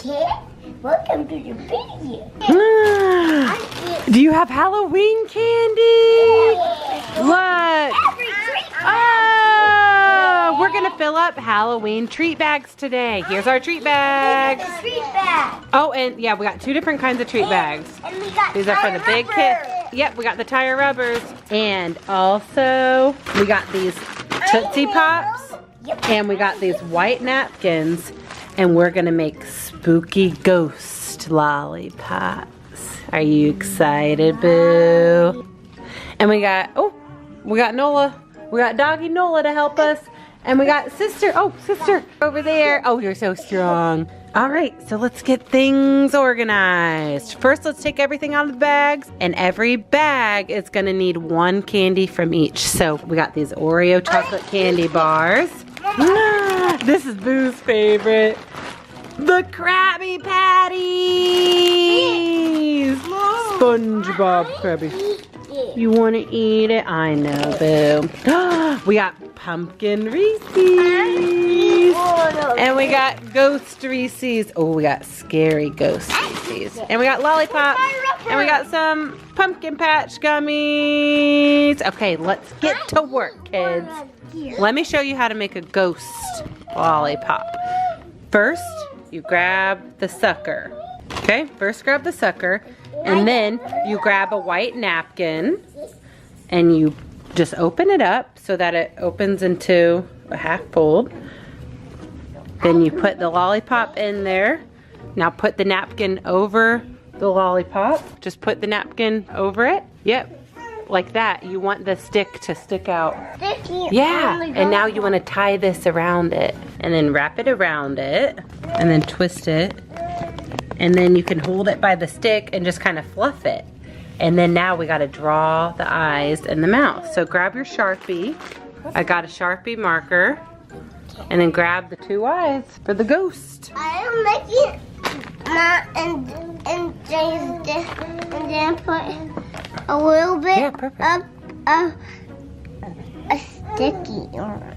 kid. Welcome to the video. Do you have Halloween candy? Look. Oh, we're gonna fill up Halloween treat bags today. Here's our treat bags. Treat bag. Oh, and yeah, we got 2 different kinds of treat bags. And we got These are for the big kids. Yep, we got the tire rubbers. And also, we got these Tootsie Pops. And we got these white napkins. And we're gonna make spooky ghost lollipops. Are you excited, Boo? And we got Nola. We got doggy Nola to help us. And we got sister, sister over there. Oh, you're so strong. All right, so let's get things organized. First, let's take everything out of the bags. And every bag is gonna need 1 candy from each. So we got these Oreo chocolate candy bars. This is Boo's favorite. The Krabby Patties! SpongeBob Krabby. You want to eat it? I know, Boo. We got pumpkin Reese's. And we got ghost Reese's. Oh, we got scary ghost Reese's. And we got lollipops. And we got some pumpkin patch gummies. Okay, let's get to work, kids. Let me show you how to make a ghost lollipop. First, you grab the sucker. Okay, first grab the sucker. And then you grab a white napkin and you just open it up so that it opens into a half fold. Then you put the lollipop in there. Now put the napkin over the lollipop. Just put the napkin over it. Yep, like that. You want the stick to stick out. Yeah, and now you want to tie this around it. And then wrap it around it. And then twist it. And then you can hold it by the stick and just kind of fluff it. And then now we gotta draw the eyes and the mouth. So grab your Sharpie. I got a Sharpie marker. And then grab the 2 eyes for the ghost. I am making and then put a little bit of a sticky on it.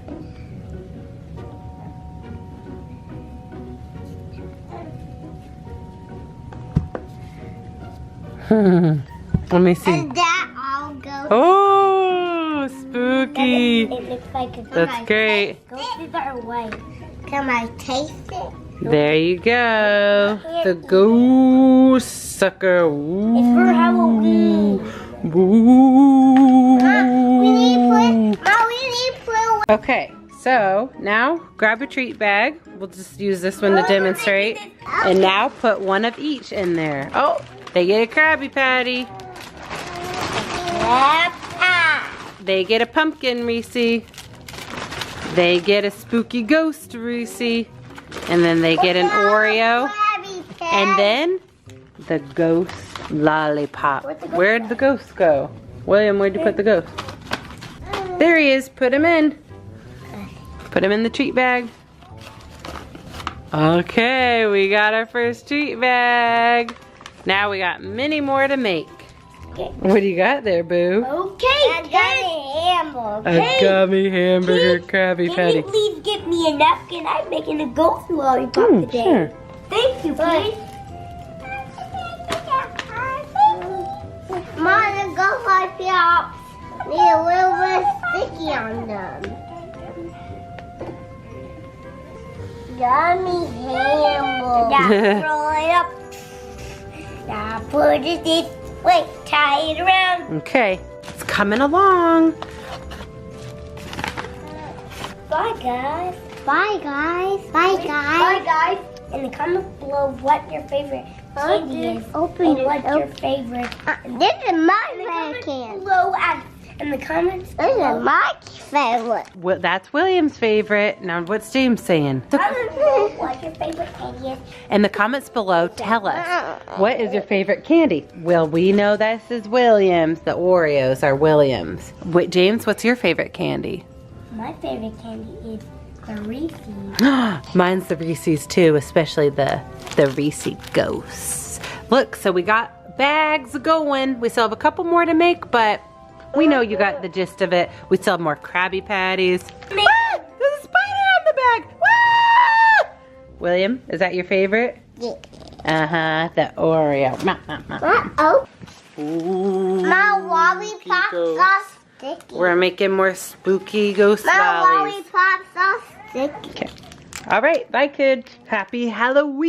Let me see. And that all goes. Oh, spooky. It looks like a That's great. Ghosts are white. Can I taste it? There you go. The ghost sucker. Ooh. It's for Halloween. Ooh. We need to put. Okay, so now grab a treat bag. We'll just use this one to demonstrate. And now put 1 of each in there. Oh, they get a Krabby Patty. They get a pumpkin Reese. They get a spooky ghost Reese. And then they get an Oreo. And then the ghost lollipop. Where'd the ghost go? William, where'd you put the ghost? There he is. Put him in. Put him in the treat bag. Okay, we got our first treat bag. Now we got many more to make. Okay. What do you got there, Boo? Okay, a gummy hamburger. A gummy hamburger Krabby Patty. Can you please give me a napkin? I'm making a ghost lollipop today. Sure. Thank you, please. Mom, the ghost lollipops need a little bit sticky on them. Gummy hamburger. Now roll it up. Now put it in. Wait, tie it around. Okay, it's coming along. Bye, guys. Bye, guys. Bye, guys. Bye, guys. In the comments below what your favorite candy is. Open it. What's your favorite? This is my favorite candy. Below in the comments. This is my favorite. Well, that's William's favorite. Now, what's James saying? What your favorite candy is. In the comments below, tell us, what is your favorite candy? Well, we know this is William's. The Oreos are William's. Wait, James, what's your favorite candy? My favorite candy is the Reese's. Mine's the Reese's too, especially the Reese Ghosts. Look, so we got bags going. We still have a couple more to make, but we know you got the gist of it. We still have more Krabby Patties. Ah, there's a spider on the bag. Ah! William, is that your favorite? Yeah. Uh-huh, the Oreo. Uh-oh. Ooh, My lollipops Kiko. are sticky. We're making more spooky ghost My valleys. lollipops are sticky. Okay. All right, bye kids. Happy Halloween.